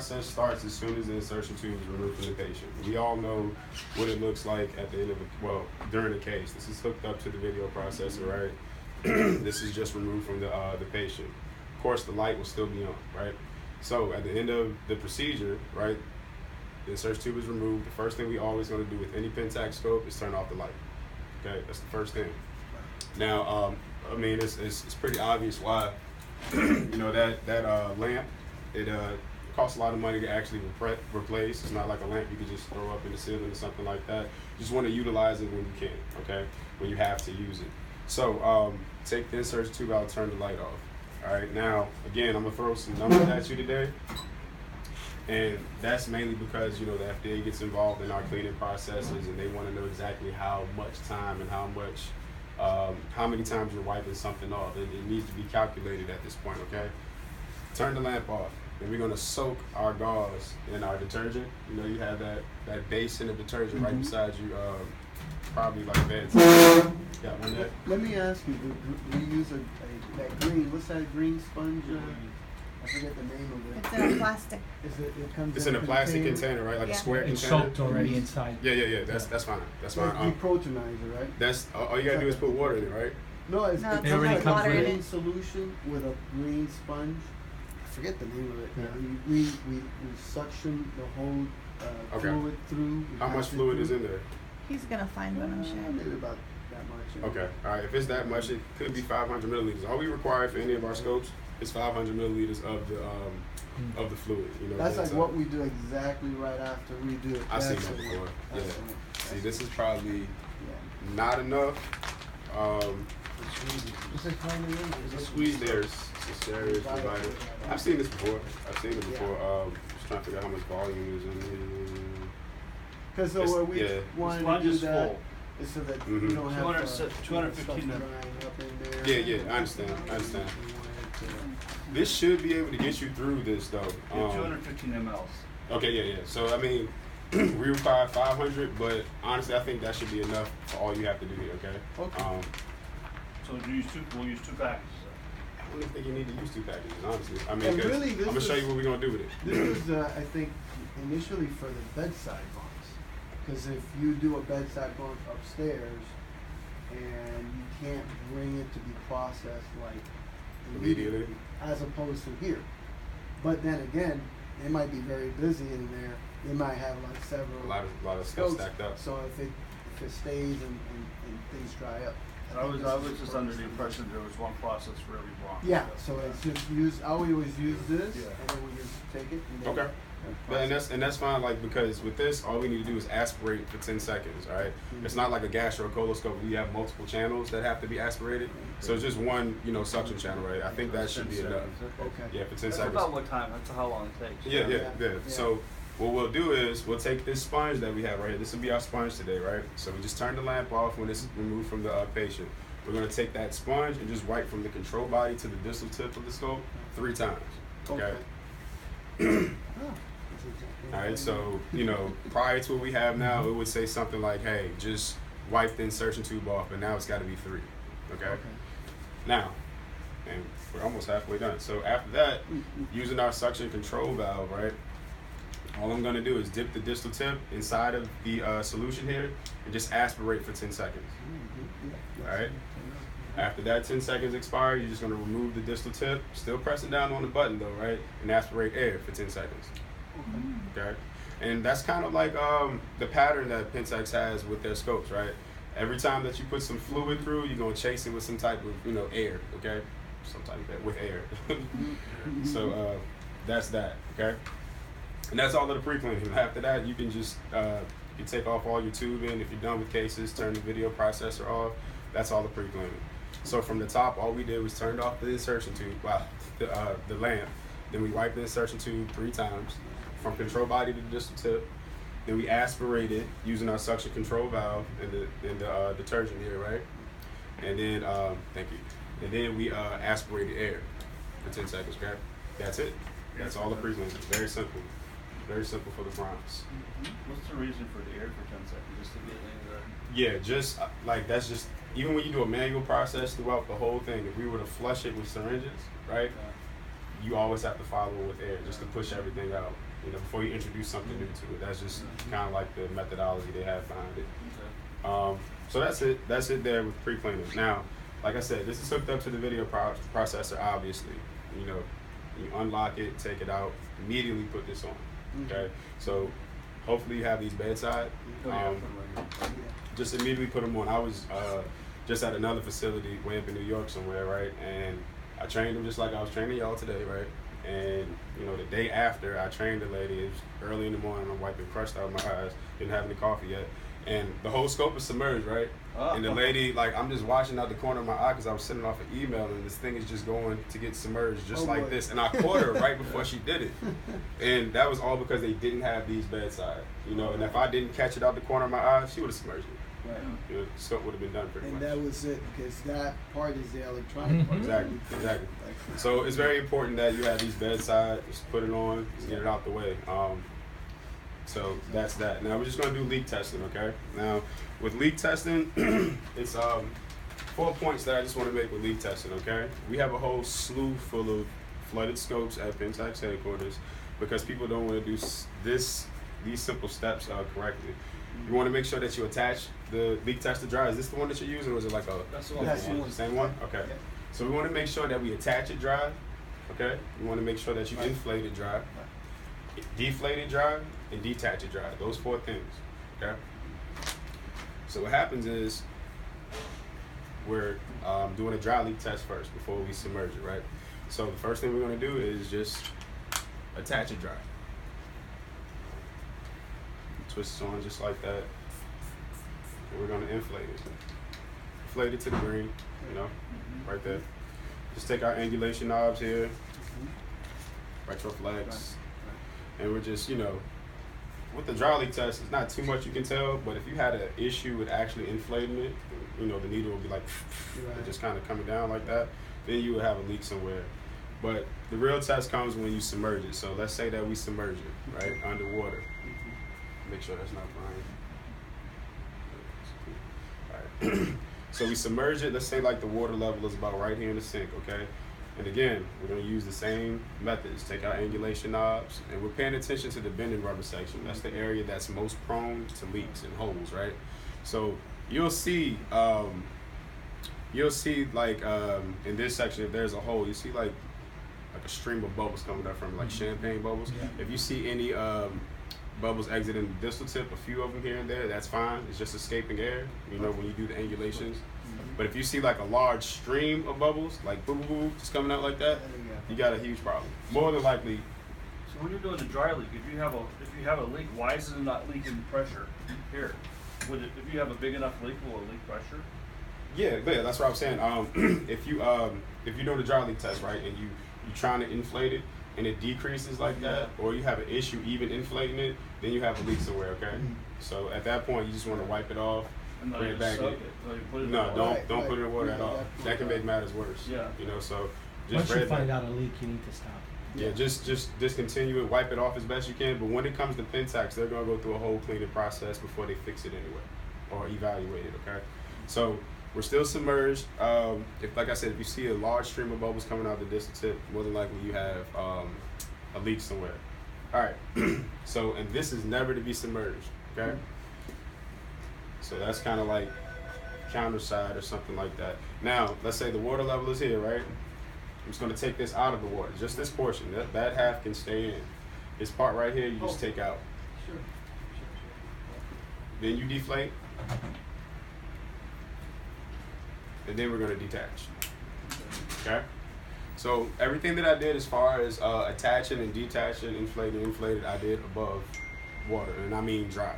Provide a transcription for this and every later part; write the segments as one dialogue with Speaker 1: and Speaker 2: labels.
Speaker 1: process starts as soon as the insertion tube is removed from the patient. We all know what it looks like at the end of during the case. This is hooked up to the video processor, right? This is just removed from the patient. Of course, the light will still be on, right? So at the end of the procedure, right, the insertion tube is removed. The first thing we always going to do with any Pentax scope is turn off the light. Okay, that's the first thing. Now, I mean, it's pretty obvious why. You know, that lamp, it costs a lot of money to actually replace. It's not like a lamp you can just throw up in the ceiling or something like that. You just want to utilize it when you can, okay? When you have to use it. So take the insertion tube out, turn the light off. All right, now, again, I'm gonna throw some numbers at you today. And that's mainly because, you know, the FDA gets involved in our cleaning processes and they want to know exactly how much time and how many times you're wiping something off. It needs to be calculated at this point, okay? Turn the lamp off. Then we're going to soak our gauze in our detergent. You know, you have that basin of detergent right beside you, probably like beds. Got one there?
Speaker 2: Let me ask you, do you use that green, what's that green sponge? I forget the name of it.
Speaker 3: It's in a plastic.
Speaker 1: It's in a plastic container, right? Like a square
Speaker 4: it's
Speaker 1: container.
Speaker 4: It's soaked already inside.
Speaker 1: Yeah. That's fine. That's fine.
Speaker 2: Deprotonizer, right?
Speaker 1: That's all you gotta do is put water in it, right?
Speaker 2: No, it
Speaker 3: already
Speaker 2: comes
Speaker 3: comes
Speaker 2: with
Speaker 3: with
Speaker 2: a green
Speaker 3: it.
Speaker 2: solution with a green sponge. I forget the name of it. Yeah. We suction the whole fluid through.
Speaker 1: How much fluid is in there?
Speaker 3: He's gonna find one, I'm sure.
Speaker 2: Maybe about that much.
Speaker 1: Okay. All right. If it's that much, it could be 500 milliliters. All we require for any of our scopes is 500 milliliters of the fluid. You know,
Speaker 2: that's like what we do exactly right after we do it.
Speaker 1: I've seen that before. Yeah. See, this is probably not enough.
Speaker 2: It's a
Speaker 1: squeeze there is serious provider. I've seen this before. Just trying to figure out how much volume is in here.
Speaker 2: Because what we want to do that is so that you don't have
Speaker 5: 215
Speaker 2: drying up in there.
Speaker 1: Yeah, I understand. This should be able to get you through this though.
Speaker 5: 215 mLs.
Speaker 1: Okay, yeah. So I mean, we require 500, but honestly, I think that should be enough for all you have to do here. Okay.
Speaker 5: So we'll use two packages.
Speaker 1: I don't think you need to use two packages, honestly. I mean,
Speaker 2: really,
Speaker 1: I'm gonna show you what we're gonna do with it.
Speaker 2: This was, I think, initially for the bedside bunks, because if you do a bedside bunk upstairs and you can't bring it to be processed like immediately, as opposed to here. But then again, they might be very busy in there. They might have like several.
Speaker 1: A lot of stuff stacked up.
Speaker 2: So if it stays and things dry up.
Speaker 5: I was just under the impression there was one process for every bronch.
Speaker 2: Yeah, so it's just I always use this, and then we just take it. And then
Speaker 1: and that's fine. Like, because with this, all we need to do is aspirate for 10 seconds. All right, it's not like a gastrocoloscope. We have multiple channels that have to be aspirated. So it's just one, suction channel, right? I think that should be enough.
Speaker 2: Okay.
Speaker 1: Yeah, for 10
Speaker 5: That's
Speaker 1: seconds.
Speaker 5: about what time? That's how long it takes.
Speaker 1: Yeah. So what we'll do is we'll take this sponge that we have right here. This will be our sponge today, right? So we just turn the lamp off when it's removed from the patient. We're going to take that sponge and just wipe from the control body to the distal tip of the scope 3 times. Okay. All right. So, prior to what we have now, it would say something like, hey, just wipe the insertion tube off, but now it's got to be 3. Okay. Now, and we're almost halfway done. So after that, using our suction control valve, right? All I'm going to do is dip the distal tip inside of the solution here and just aspirate for 10 seconds. All right. After that 10 seconds expire, you're just going to remove the distal tip, still pressing down on the button though, right? And aspirate air for 10 seconds. Okay. And that's kind of like the pattern that Pentax has with their scopes, right? Every time that you put some fluid through, you're going to chase it with some type of, air, okay? Some type of that with air. So that's that, okay? And that's all of the pre-cleaning. After that, you can just you take off all your tubing. If you're done with cases, turn the video processor off. That's all the pre-cleaning. So from the top, all we did was turned off the insertion tube, the lamp. Then we wiped the insertion tube 3 times from control body to the distal tip. Then we aspirated using our suction control valve and the detergent here, right? And then, thank you. And then we aspirated air for 10 seconds, okay? That's it. That's all the pre-cleaning. Very simple. Very simple for the bronchs.
Speaker 5: What's the reason for the air for 10 seconds? Just to get into that?
Speaker 1: Yeah, just that's just, even when you do a manual process throughout the whole thing, if we were to flush it with syringes, right, you always have to follow it with air just to push everything out. You know, before you introduce something new to it. That's just kind of like the methodology they have behind it. So that's it. That's it there with pre-cleaning. Now, like I said, this is hooked up to the video processor, obviously. You know, you unlock it, take it out, immediately put this on. Okay? So hopefully you have these bedside. Just immediately put them on. I was just at another facility way up in New York somewhere, right? And I trained them just like I was training y'all today, right? And, you know, the day after I trained the lady, it was early in the morning, I'm wiping crust out of my eyes, didn't have any coffee yet. And the whole scope is submerged, right? And the lady, like, I'm just watching out the corner of my eye because I was sending off an email and this thing is just going to get submerged just like this. And I caught her right before she did it. And that was all because they didn't have these bedside, you know. And if I didn't catch it out the corner of my eye, she would have submerged it.
Speaker 2: Right.
Speaker 1: You know, the scope would have been done pretty much.
Speaker 2: And that was it, because that part is the electronic part.
Speaker 1: Exactly. So it's very important that you have these bedside, just put it on, just get it out the way. So that's that. Now we're just gonna do leak testing, okay? Now with leak testing, it's 4 points that I just want to make with leak testing, okay? We have a whole slew full of flooded scopes at Pentax headquarters because people don't want to do these simple steps correctly. You want to make sure that you attach the leak tester dry. Is this the one that you're using, or is it like a
Speaker 5: That's the one.
Speaker 1: same one? Okay.
Speaker 2: Yeah.
Speaker 1: So we want to make sure that we attach it dry, okay? We want to make sure that you inflate it dry, deflate it dry, and detach it dry. Those 4 things, okay? So what happens is we're doing a dry leak test first before we submerge it, right? So the first thing we're going to do is just attach it dry. Twist it on just like that. And we're going to inflate it. Inflate it to the green, you know, right there. Just take our angulation knobs here, retroflex, and we're just, you know, with the dry leak test, it's not too much you can tell, but if you had an issue with actually inflating it, you know, the needle will be like, just kind of coming down like that, then you would have a leak somewhere. But the real test comes when you submerge it. So let's say that we submerge it, right, underwater. Make sure that's not Brian. All right. So we submerge it. Let's say like the water level is about right here in the sink, okay? And again, we're going to use the same methods. Take our angulation knobs, and we're paying attention to the bending rubber section. That's the area that's most prone to leaks and holes, right? So you'll see like in this section, if there's a hole, you see like a stream of bubbles coming up from like champagne bubbles. If you see any bubbles exiting the distal tip, a few of them here and there, that's fine. It's just escaping air, you know, when you do the angulations. But if you see like a large stream of bubbles, like boo boo boo, just coming out like that, you got a huge problem. More than likely.
Speaker 5: So when you're doing a dry leak, if you have a leak, why is it not leaking pressure here? Would it, if you have a big enough leak, will it leak pressure?
Speaker 1: Yeah, that's what I'm saying. If you're doing a dry leak test, right, and you're trying to inflate it and it decreases like that, or you have an issue even inflating it, then you have a leak somewhere, okay? So at that point, you just want to wipe it off,
Speaker 5: And
Speaker 1: bring it back in. No, don't put it in water at all. That can make matters worse.
Speaker 5: Yeah.
Speaker 1: You know, so
Speaker 4: Once
Speaker 1: just
Speaker 4: you find out a leak, you need to stop.
Speaker 1: Yeah, just discontinue it, wipe it off as best you can. But when it comes to Pentax, they're gonna go through a whole cleaning process before they fix it anyway, or evaluate it. Okay, so we're still submerged. If, like I said, if you see a large stream of bubbles coming out the distal tip, more than likely you have a leak somewhere. All right, so and this is never to be submerged. Okay, so that's kind of like counter side or something like that. Now, let's say the water level is here, right? I'm just going to take this out of the water, just this portion. That half can stay in. This part right here, you just take out.
Speaker 2: Sure.
Speaker 1: Then you deflate. And then we're going to detach. Okay? So everything that I did as far as attaching and detaching, inflated, I did above water. And I mean dry.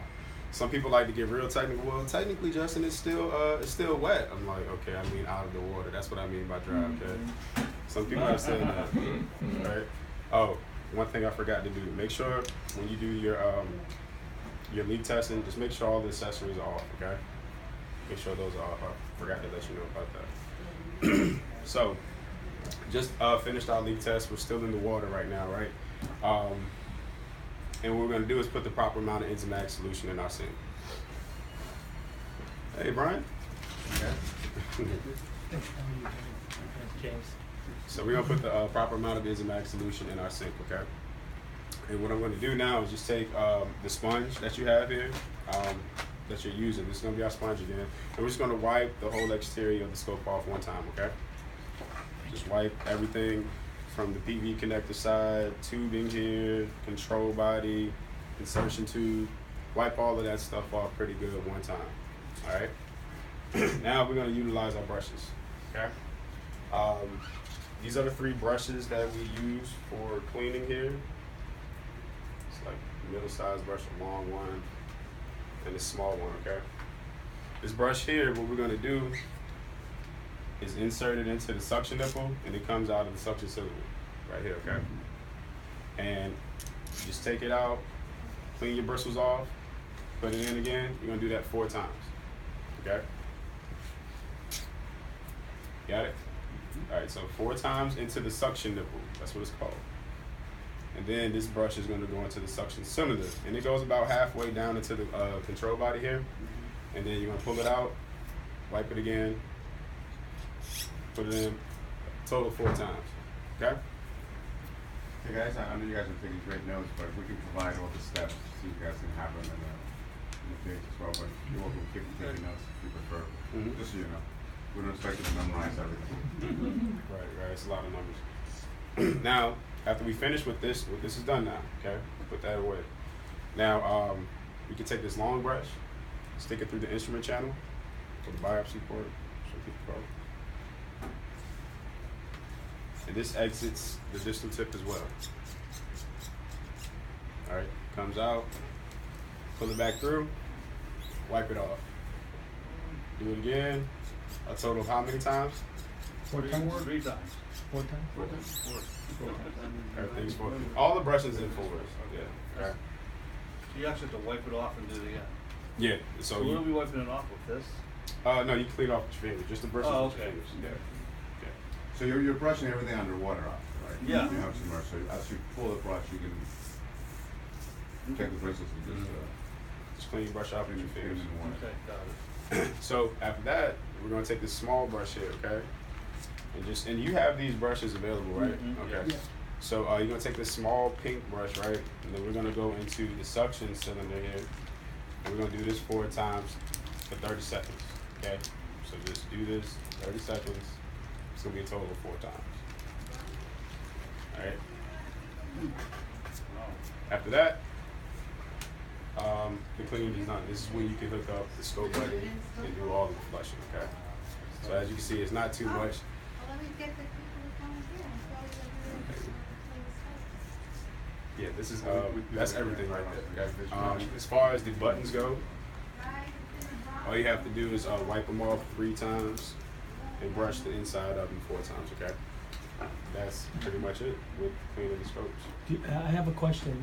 Speaker 1: Some people like to get real technical. Well, technically, Justin, it's still wet. I'm like, okay, I mean out of the water. That's what I mean by dry, okay? Some people have said that, right? Oh, one thing I forgot to do. Make sure when you do your leak testing, just make sure all the accessories are off, okay? Make sure those are off. I forgot to let you know about that. So, just finished our leak test. We're still in the water right now, right? And what we're gonna do is put the proper amount of enzymatic solution in our sink. Hey, Brian. Okay.
Speaker 4: James.
Speaker 1: So we're gonna put the proper amount of enzymatic solution in our sink, okay? And what I'm going to do now is just take the sponge that you have here, that you're using. This is going to be our sponge again. And we're just going to wipe the whole exterior of the scope off one time, okay? Just wipe everything from the PV connector side, tubing here, control body, insertion tube. Wipe all of that stuff off pretty good one time, all right? Now we're going to utilize our brushes, okay? These are the 3 brushes that we use for cleaning here. It's like a middle-sized brush, a long one, and a small one, okay? This brush here, what we're gonna do is insert it into the suction nipple, and it comes out of the suction cylinder, right here, okay? And just take it out, clean your bristles off, put it in again. You're gonna do that 4 times, okay? Got it? All right, so 4 times into the suction nipple. That's what it's called. And then this brush is going to go into the suction cylinder, and it goes about halfway down into the control body here. And then you're going to pull it out, wipe it again, put it in, total 4 times. Okay?
Speaker 4: Hey guys, I know you guys are taking great notes, but we can provide all the steps so you guys can have them in the page as well. But you're welcome to keep taking notes if you prefer. Just so you know. We don't expect you to memorize everything.
Speaker 1: Right, it's a lot of numbers. Now, after we finish with this is done now, okay? Put that away. Now, we can take this long brush, stick it through the instrument channel, with the biopsy port, and this exits the distal tip as well. All right, comes out, pull it back through, wipe it off. Do it again. A total of how many times?
Speaker 5: 4 times. 3 times.
Speaker 3: 4 times.
Speaker 5: 4.
Speaker 1: Everything's 4. All the brushes in 4s. Yeah. Okay.
Speaker 5: So you actually have to wipe it off and do it again.
Speaker 1: Yeah.
Speaker 5: So
Speaker 1: So
Speaker 5: what are we
Speaker 1: you,
Speaker 5: wiping it off with this?
Speaker 1: no, you clean off with your fingers. Just the brushes
Speaker 5: Oh,
Speaker 1: with your
Speaker 5: okay.
Speaker 1: fingers. Yeah.
Speaker 4: So you're brushing everything underwater off, right?
Speaker 5: Yeah.
Speaker 4: You have submerged. So as you pull the brush, you can take the bristles and just
Speaker 1: Just clean your brush off with your
Speaker 4: clean
Speaker 1: fingers.
Speaker 4: in the water.
Speaker 5: Okay, got it.
Speaker 1: So after that, we're gonna take this small brush here, okay? And you have these brushes available, right?
Speaker 5: Mhm.
Speaker 1: Okay.
Speaker 2: Yeah.
Speaker 1: So you're gonna take this small pink brush, right? And then we're gonna go into the suction cylinder here. And we're gonna do this 4 times for 30 seconds, okay? So just do this 30 seconds. It's gonna be a total of 4 times. All right. After that, the cleaning is done. This is when you can hook up the scope button and do all the flushing, okay? So as you can see, it's not too much.
Speaker 6: Well, let me get the people to come here and show you
Speaker 1: Yeah, this is that's everything right there. Okay? As far as the buttons go, all you have to do is wipe them off 3 times and brush the inside of them 4 times, okay? That's pretty much it with cleaning the scopes.
Speaker 7: I have a question.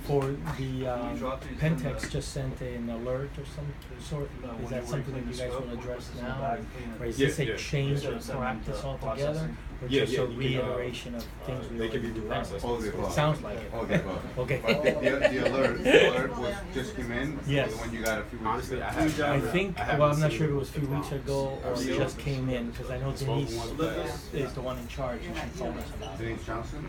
Speaker 7: For the
Speaker 5: drop these in
Speaker 7: Pentex
Speaker 5: the-
Speaker 7: just sent an alert or some sort.
Speaker 5: No,
Speaker 7: Is
Speaker 5: when
Speaker 7: that
Speaker 5: you
Speaker 7: something that
Speaker 5: clean
Speaker 7: you
Speaker 5: the
Speaker 7: guys
Speaker 5: scope,
Speaker 7: will
Speaker 5: we'll
Speaker 7: address
Speaker 5: put this in the
Speaker 7: now?
Speaker 5: bag and clean it.
Speaker 7: Or is
Speaker 1: Yeah,
Speaker 7: this a
Speaker 1: yeah.
Speaker 7: change
Speaker 5: Yeah.
Speaker 7: of
Speaker 5: Send them
Speaker 7: practice
Speaker 5: to
Speaker 7: altogether?
Speaker 5: processing.
Speaker 7: Or
Speaker 1: Yeah,
Speaker 7: just
Speaker 1: yeah,
Speaker 7: a
Speaker 1: you can,
Speaker 7: reiteration of things we
Speaker 1: they can be
Speaker 7: already do?
Speaker 1: reprocessed.
Speaker 4: All the above.
Speaker 7: Sounds like it.
Speaker 4: All the above.
Speaker 7: Okay.
Speaker 4: But the alert was just came in.
Speaker 7: Yes.
Speaker 4: The one you got a few weeks
Speaker 1: Honestly,
Speaker 4: ago.
Speaker 1: I have.
Speaker 7: I think,
Speaker 1: haven't
Speaker 7: well, I'm not
Speaker 1: seen
Speaker 7: sure if it was a few
Speaker 1: the
Speaker 7: weeks
Speaker 1: times.
Speaker 7: ago or
Speaker 1: I've
Speaker 7: it
Speaker 1: seen
Speaker 7: just came in, because I know
Speaker 1: It's both
Speaker 7: Denise
Speaker 1: ones that-
Speaker 7: is the one in charge and she told us about it.
Speaker 4: Denise Johnson?